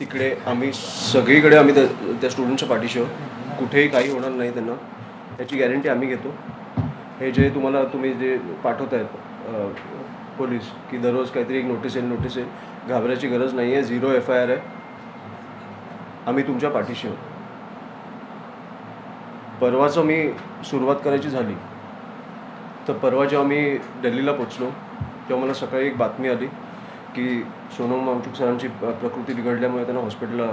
तिकडे आम्ही सगळीकडे आम्ही त्या स्टुडंटच्या पाठीशी आहोत. कुठेही काही होणार नाही त्यांना, याची गॅरंटी आम्ही घेतो. हे जे तुम्ही जे पाठवत आहेत पोलीस की दररोज काहीतरी एक नोटीस येईल, घाबरायची गरज नाही आहे. 0 FIR आहे. आम्ही तुमच्या पाठीशी आहोत. परवाचं मी सुरुवात करायची झाली तर परवा जेव्हा मी दिल्लीला पोचलो तेव्हा मला सकाळी एक बातमी आली की सोनम वांगचुक सरांची प्रकृती बिघडल्यामुळे त्यांना हॉस्पिटलला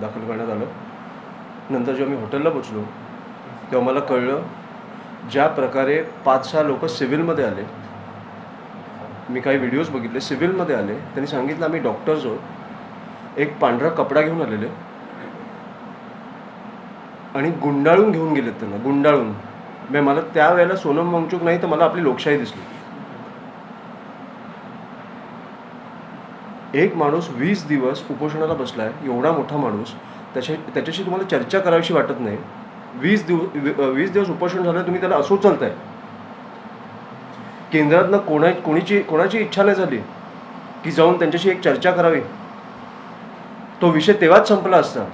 दाखल करण्यात आलं. नंतर जेव्हा मी हॉटेलला पोचलो तेव्हा मला कळलं ज्या प्रकारे 5-6 लोक सिव्हिलमध्ये आले. मी काही व्हिडिओज बघितले, सिव्हिलमध्ये आले. त्यांनी सांगितलं आम्ही डॉक्टर्स आहोत. एक पांढरा कपडा घेऊन आलेले आणि गुंडाळून घेऊन गेलेत त्यांना, गुंडाळून. मला त्यावेळेला सोनम वांगचुक नाही तर मला आपली लोकशाही दिसली. एक माणूस 20 दिवस उपोषणाला बसला आहे, एवढा मोठा माणूस, त्याच्याशी तुम्हाला चर्चा करावीशी वाटत नाही. 20 दिवस उपोषण झालं, तुम्ही त्याला असं उचलताय. केंद्रातनं कोणाची इच्छा नाही झाली की जाऊन त्यांच्याशी एक चर्चा करावी. तो विषय तेव्हाच संपला असता,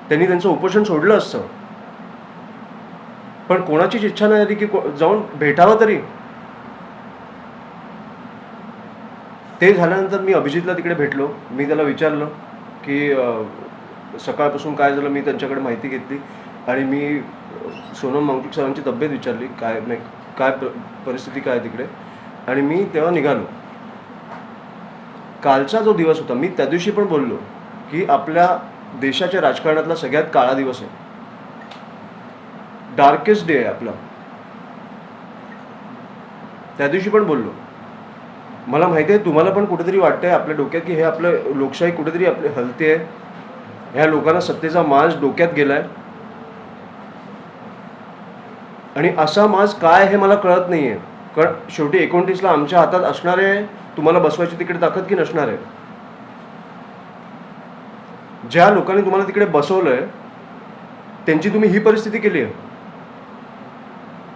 त्यांनी त्यांचं उपोषण सोडलं असतं. पण कोणाचीच इच्छा नाही झाली की जाऊन भेटावं तरी. ते झाल्यानंतर मी अभिजितला तिकडे भेटलो. मी त्याला विचारलं की सकाळपासून काय झालं. मी त्यांच्याकडे माहिती घेतली आणि मी सोनम वांगचुक सरांची तब्येत विचारली, काय परिस्थिती काय तिकडे. आणि मी तेव्हा निघालो. कालचा जो दिवस होता, मी त्या दिवशी पण बोललो की आपल्या देशाच्या राजकारणातला सगळ्यात काळा दिवस आहे, डार्केस्ट डे आहे आपला. त्या दिवशी पण बोललो. मला माहिती आहे तुम्हाला पण कुठेतरी वाटतंय आपल्या डोक्यात की हे आपलं लोकशाही कुठेतरी आपली हलते आहे. ह्या लोकांना सत्तेचा माज डोक्यात गेलाय आणि असा माज काय हे मला कळत नाही आहे. कारण शेवटी 29ला आमच्या हातात असणार आहे तुम्हाला बसवायची तिकडे ताकद की नसणार आहे. ज्या लोकांनी तुम्हाला तिकडे बसवलंय त्यांची तुम्ही ही परिस्थिती केली आहे.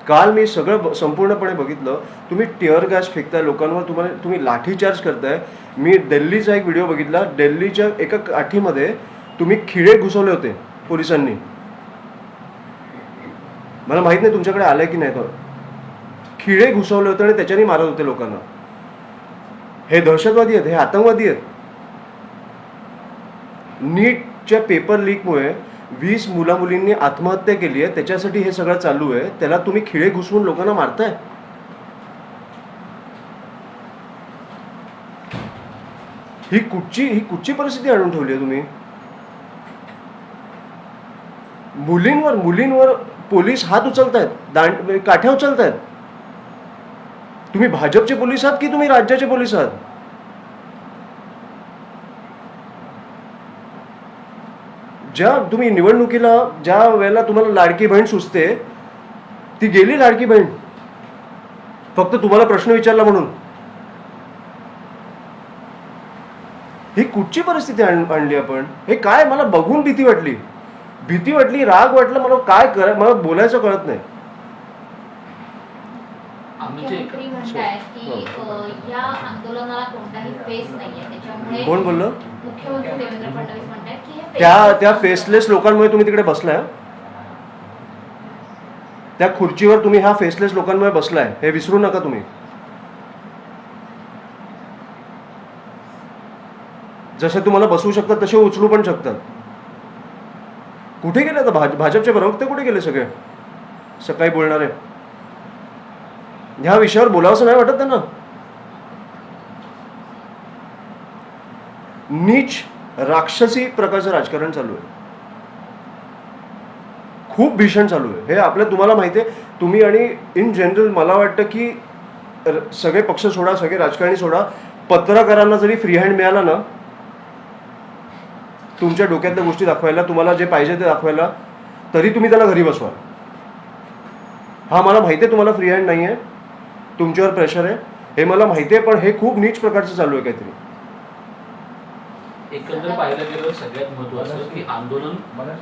काल मी सगळं संपूर्णपणे बघितलं. तुम्ही टिअर गॅस फेकताय लोकांवर, तुम्ही लाठीचार्ज करताय. मी दिल्लीचा एक व्हिडिओ बघितला. दिल्लीच्या एका काठीमध्ये तुम्ही खिळे घुसवले होते पोलिसांनी. मला माहित नाही तुमच्याकडे आलंय की नाही. तो खिळे घुसवले होते आणि त्याच्याने मारत होते लोकांना. हे दहशतवादी आहेत, हे आतंकवादी आहेत. नीटच्या पेपर लीकमुळे 20 मुलामुलींनी आत्महत्या केली आहे. त्याच्यासाठी हे सगळं चालू आहे. त्याला तुम्ही खिळे घुसवून लोकांना मारताय. ही कुठची परिस्थिती आणून ठेवली आहे तुम्ही. मुलींवर पोलीस हात उचलतायत, काठ्या उचलतायत. तुम्ही भाजपचे पोलीस आहात की तुम्ही राज्याचे पोलीस आहात. ज्या तुम्ही निवडणुकीला ज्या वेळेला तुम्हाला लाडकी बहीण सुचते, ती गेली लाडकी बहीण फक्त तुम्हाला प्रश्न विचारला म्हणून. ही कुठची परिस्थिती आणली आपण. हे काय, मला बघून भीती वाटली, राग वाटला. मला बोलायचं कळत नाही. मुख्यमंत्री म्हणतायत की या आंदोलनाला कोणताही फेस नाहीये, त्याच्यामुळे कोण बोललं. मुख्यमंत्री देवेंद्र फडणवीस म्हणतायत की त्या फेसलेस लोकांमुळे तुम्ही तिकडे बसलाय. त्या खुर्चीवर तुम्ही ह्या फेसलेस लोकांमुळे बसलाय, हे विसरू नका तुम्ही. जसे तुम्हाला बसवू शकतात तसे उचलू पण शकतात. कुठे गेले आता भाजपचे प्रवक्ते, कुठे गेले सगळे सकाळी बोलणारे. ह्या विषयावर बोलावंसं नाही वाटत त्यांना. नीच राक्षसी प्रकारचं राजकारण चालू आहे, खूप भीषण चालू आहे. हे तुम्हाला माहिती आहे. तुम्ही आणि इन जनरल मला वाटतं की सगळे पक्ष सोडा, सगळे राजकारणी सोडा, पत्रकारांना जरी फ्री हँड मिळाला ना तुमच्या डोक्यातल्या गोष्टी दाखवायला, तुम्हाला जे पाहिजे ते दाखवायला, तरी तुम्ही त्याला घरी बसवा. हा मला माहिती आहे तुम्हाला फ्री हँड नाही आहे, तुमच्यावर प्रेशर आहे, हे मला माहिती आहे. पण हे खूप नीच प्रकारचं चालू आहे काहीतरी. एकंदर पाहायला गेलं सगळ्यात महत्त्वाचं की आंदोलन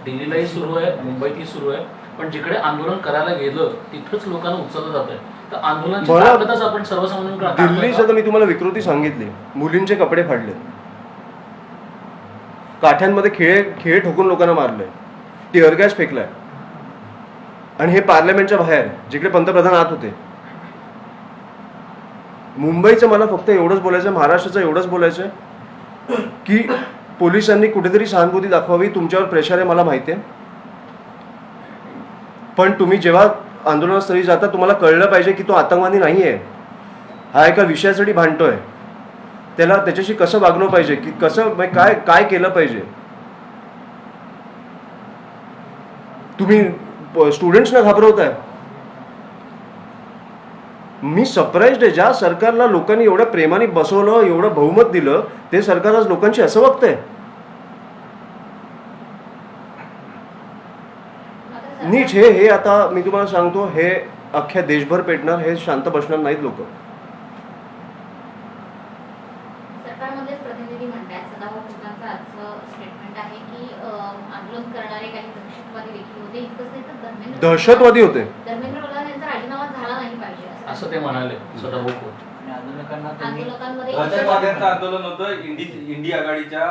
दिल्लीलाही सुरू आहे, मुंबईतही सुरू आहे. पण जिकडे आंदोलन करायला गेलं तिथंच लोकांना उचललं जात आहे. तर आंदोलनाची ताकदच आपण सर्वसामान्यांकडे. दिल्लीचं तर मी तुम्हाला विकृती सांगितली. मुलींचे कपडे फाडले. काठ्यांमध्ये खेळ ठोकून लोकांना मारलंय, टिअर गॅस फेकलाय, आणि हे पार्लमेंटच्या बाहेर जिकडे पंतप्रधान आत होते. मुंबईचं मला फक्त एवढंच बोलायचं आहे, महाराष्ट्राचं एवढंच बोलायचं आहे की पोलिसांनी कुठेतरी सहानुभूती दाखवावी. तुमच्यावर प्रेशर आहे मला माहिती आहे, पण तुम्ही जेव्हा आंदोलनास्थळी जाता तुम्हाला कळलं पाहिजे की तो आतंकवादी नाही आहे, हा एका विषयासाठी भांडतोय. त्याच्याशी कसं वागलं पाहिजे, की कसं काय काय केलं पाहिजे. तुम्ही स्टुडंट्सना घाबरवताय. मी सरप्राईज्ड आहे, ज्या सरकारला लोकांनी एवढ्या प्रेमाने बसवलं, एवढं बहुमत दिलं, ते सरकार आज लोकांची असं वागतंय. नीट हे आता मी तुम्हाला सांगतो, हे अख्ख्या देशभर पेटणार, हे शांत बसणार नाहीत लोक. सरकारमधलेच प्रतिनिधी म्हणतात, सदाभाऊ खोतांचं आजचं स्टेटमेंट आहे की आंदोलन करणारे काही दहशतवादी देखील होते. इतकंच नाही तर दहशतवादी होते. धर्मेंद्र प्रधान यांचा राजीनामा झाला नाही पाहिजे असं ते म्हणाले सदाभाऊ खोत. आंदोलकांमध्ये दहशतवाद्यांचं आंदोलन होतं. इंडी आघाडीच्या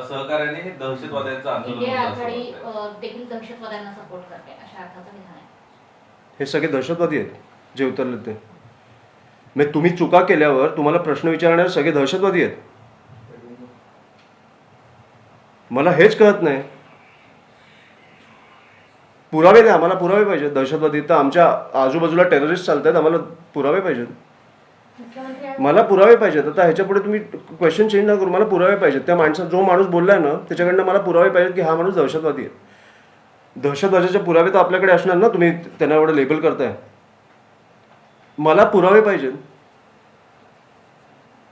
सहकार्याने हे दहशतवाद्यांचं आंदोलन इंडिया होतं असं आघाडी बोलतायत. देखील दहशतवाद्यांना सपोर्ट करते अशा अर्थाचं विधान आहे. हे सगळे दहशतवादी आहेत जे उतरले ते. म्हणजे तुम्ही चुका केल्यावर तुम्हाला प्रश्न विचारणारे सगळे दहशतवादी आहेत. मला हेच कळत नाही. पुरावे द्या, आम्हाला पुरावे पाहिजेत. दहशतवादी तर आमच्या आजूबाजूला टेररिस्ट चालतात, आम्हाला पुरावे पाहिजेत. मुख्यमंत्री मला पुरावे पाहिजेत. आता ह्याच्या पुढे तुम्ही क्वेश्चन चेंज ना करू, मला पुरावे पाहिजेत. त्या जो माणूस बोललाय ना त्याच्याकडनं मला पुरावे पाहिजेत की हा माणूस दहशतवादी आहे. दहशतवादाचे पुरावे तर आपल्याकडे असणार ना, तुम्ही त्यांना एवढं लेबल करताय. मला पुरावे पाहिजेत.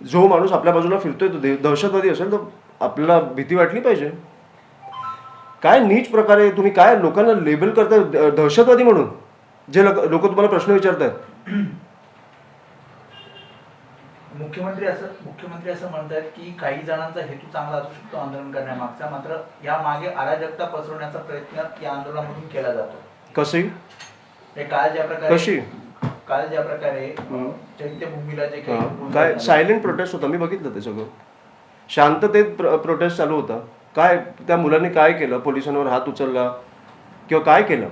जो माणूस आपल्या बाजूला फिरतोय तो दहशतवादी असेल तर आपल्याला भीती वाटली पाहिजे. काय नीच प्रकारे तुम्ही काय लोकांना लेबल करताय दहशतवादी म्हणून, जे लोक तुम्हाला प्रश्न विचारतात. मुख्यमंत्री असं म्हणतात की काही जणांचा हेतू चांगला असू शकतो आंदोलन करण्यामागचा, मात्र या मागे अराजकता पसरवण्याचा प्रयत्न या आंदोलनामधून केला जातो. कशी काल ज्या प्रकारे चैत्यभूमीला जे काय सायलेंट प्रोटेस्ट होता, मी बघितलं ते सगळं. शांततेत प्रोटेस्ट चालू होता. काय त्या मुलांनी काय केलं, पोलिसांवर हात उचलला किंवा काय केलं.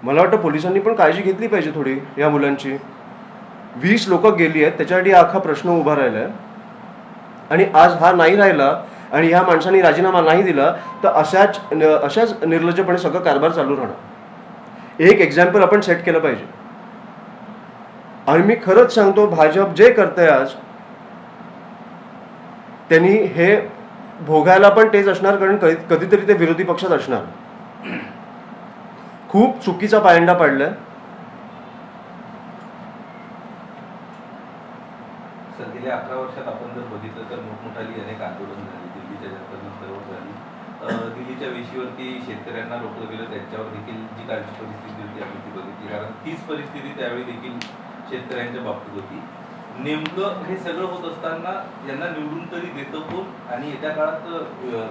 मला वाटतं पोलिसांनी पण काळजी घेतली पाहिजे थोडी या मुलांची. 20 लोक गेली आहेत, त्याच्यासाठी हा अख्खा प्रश्न उभा राहिलाय. आणि आज हा नाही राहिला आणि ह्या माणसांनी राजीनामा नाही दिला तर अशाच निर्लज्जपणे सगळं कारभार चालू राहणार. एक एक्झाम्पल आपण सेट केलं पाहिजे. आणि मी खरंच सांगतो, भाजप जे करतंय आज त्यांनी हे भोगायला पण तेच असणार, कारण कधीतरी ते विरोधी पक्षात असणार. खूप चुकीचा पायंडा पाडलाय. सर गेल्या 11 वर्षात आपण जर बघितलं तर मोठमोठाली अनेक आंदोलन झाली. दिल्लीच्या जंतर झाली, दिल्लीच्या वेशीवरती शेतकऱ्यांना रोखलं गेलं, त्यांच्यावर देखील जी कालची परिस्थिती होती आपण ती बघितली. कारण तीच परिस्थिती त्यावेळी देखील शेतकऱ्यांच्या बाबतीत होती. नेमकं हे सगळं होत असताना यांना निवडून तरी देतं कोण, आणि येत्या काळात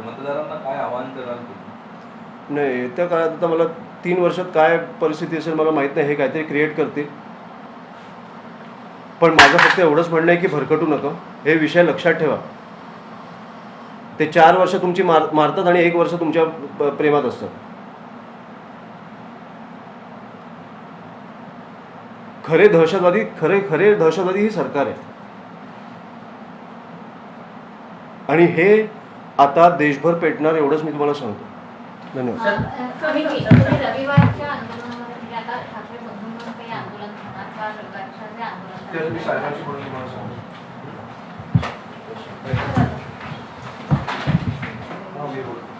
मतदारांना काय आवाहन कराल? नाही, येत्या काळात आता मला 3 वर्षात काय परिस्थिती असेल मला माहित नाही. हे काहीतरी क्रिएट करते. पण माझं फक्त एवढंच म्हणणं आहे की भरकटू नका. हे विषय लक्षात ठेवा. ते 4 वर्ष तुमची मारतात आणि 1 वर्ष तुमच्या प्रेमात असतात. खरे दहशतवादी ही सरकार आहे. आणि हे आता देशभर पेटणार, एवढंच मी तुम्हाला सांगतो. धन्यवाद. तुम्ही रविवारच्या आंदोलनामध्ये म्हणजे आता ठाकरे बंधूंवर काही आंदोलन होणार का, रविवारच्या जे मी साहेबांशी बोलून तुम्हाला सांगतो. आंदोलन